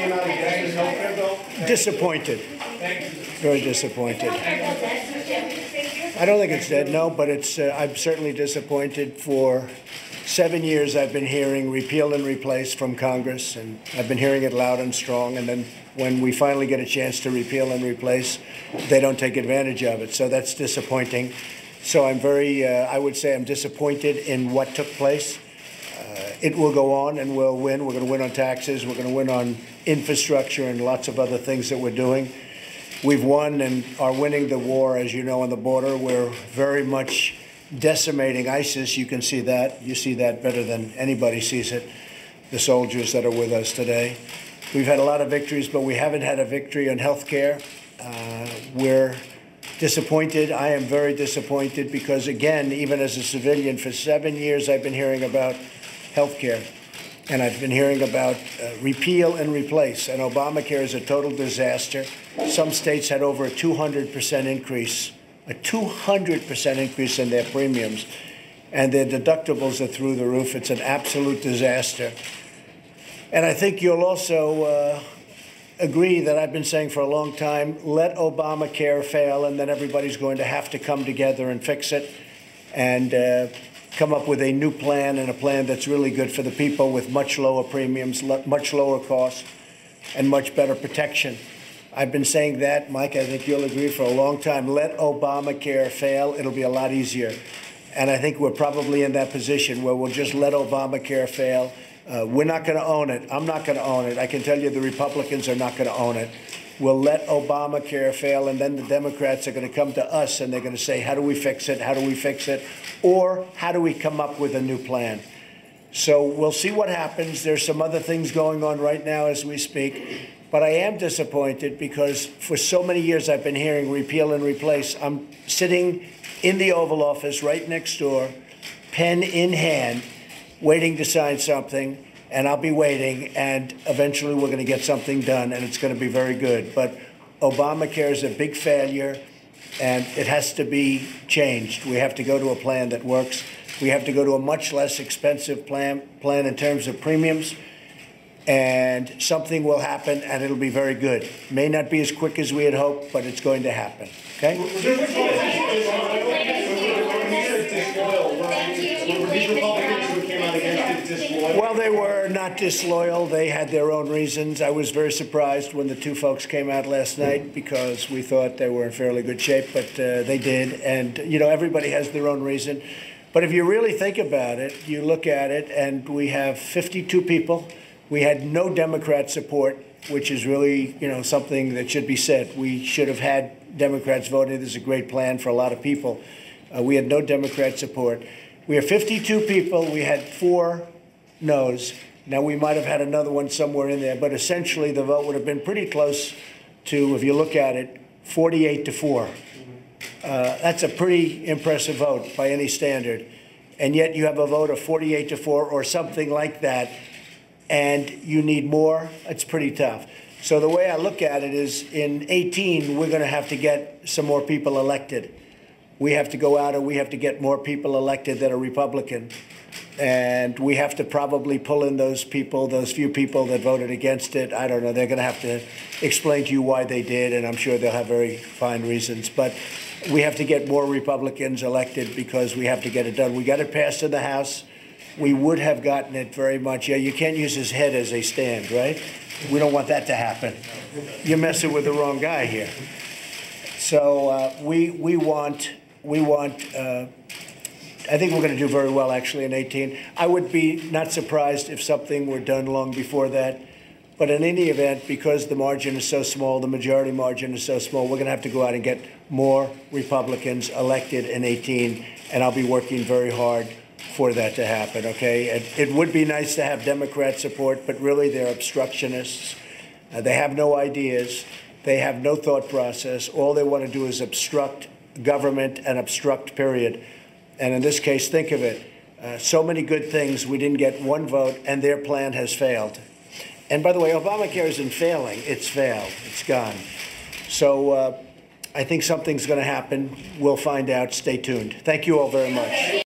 came out against this health care bill? Disappointed. Very disappointed. I don't think it's dead, no, but it's. I'm certainly disappointed. For 7 years, I've been hearing repeal and replace from Congress, and I've been hearing it loud and strong. And then when we finally get a chance to repeal and replace, they don't take advantage of it. So that's disappointing. So I'm very. I would say I'm disappointed in what took place. It will go on, and we'll win. We're going to win on taxes. We're going to win on infrastructure and lots of other things that we're doing. We've won and are winning the war, as you know, on the border. We're very much decimating ISIS. You can see that. You see that better than anybody sees it, the soldiers that are with us today. We've had a lot of victories, but we haven't had a victory on health care. We're disappointed. I am very disappointed because, again, even as a civilian, for 7 years I've been hearing about health care. And I've been hearing about repeal and replace. And Obamacare is a total disaster. Some states had over a 200% increase, a 200% increase in their premiums. And their deductibles are through the roof. It's an absolute disaster. And I think you'll also agree that I've been saying for a long time, let Obamacare fail, and then everybody's going to have to come together and fix it. And come up with a new plan, and a plan that's really good for the people with much lower premiums, much lower costs, and much better protection. I've been saying that, Mike, I think you'll agree, for a long time. Let Obamacare fail. It'll be a lot easier. And I think we're probably in that position where we'll just let Obamacare fail. We're not going to own it. I'm not going to own it. I can tell you the Republicans are not going to own it. We'll let Obamacare fail, and then the Democrats are going to come to us and they're going to say, how do we fix it? How do we fix it? Or how do we come up with a new plan? So we'll see what happens. There's some other things going on right now as we speak. But I am disappointed because for so many years I've been hearing repeal and replace. I'm sitting in the Oval Office right next door, pen in hand, waiting to sign something. And I'll be waiting, and eventually we're going to get something done, and it's going to be very good. But Obamacare is a big failure, and it has to be changed. We have to go to a plan that works. We have to go to a much less expensive plan in terms of premiums, and something will happen, and it'll be very good. May not be as quick as we had hoped, but it's going to happen. Okay? Well, they were not disloyal. They had their own reasons. I was very surprised when the two folks came out last night because we thought they were in fairly good shape, but they did. And, you know, everybody has their own reason. But if you really think about it, you look at it, and we have 52 people. We had no Democrat support, which is really, you know, something that should be said. We should have had Democrats voting. This is a great plan for a lot of people. We had no Democrat support. We have 52 people. We had 4 no's. Now, we might have had another one somewhere in there, but essentially the vote would have been pretty close to, if you look at it, 48-4. That's a pretty impressive vote by any standard. And yet you have a vote of 48-4 or something like that, and you need more. It's pretty tough. So the way I look at it is in 18, we're going to have to get some more people elected. We have to go out and we have to get more people elected that are Republican. And we have to probably pull in those people, those few people that voted against it. I don't know. They're going to have to explain to you why they did, and I'm sure they'll have very fine reasons. But we have to get more Republicans elected because we have to get it done. We got it passed in the House. We would have gotten it very much. Yeah, you can't use his head as a stand, right? We don't want that to happen. You're messing with the wrong guy here. So we want. I think we're going to do very well, actually, in 18. I would be not surprised if something were done long before that. But in any event, because the margin is so small, the majority margin is so small, we're going to have to go out and get more Republicans elected in 18. And I'll be working very hard for that to happen, okay? It would be nice to have Democrat support, but really they're obstructionists. They have no ideas. They have no thought process. All they want to do is obstruct government and obstruct, period. And in this case, think of it. So many good things, we didn't get one vote, and their plan has failed. And by the way, Obamacare isn't failing. It's failed. It's gone. So I think something's going to happen. We'll find out. Stay tuned. Thank you all very much.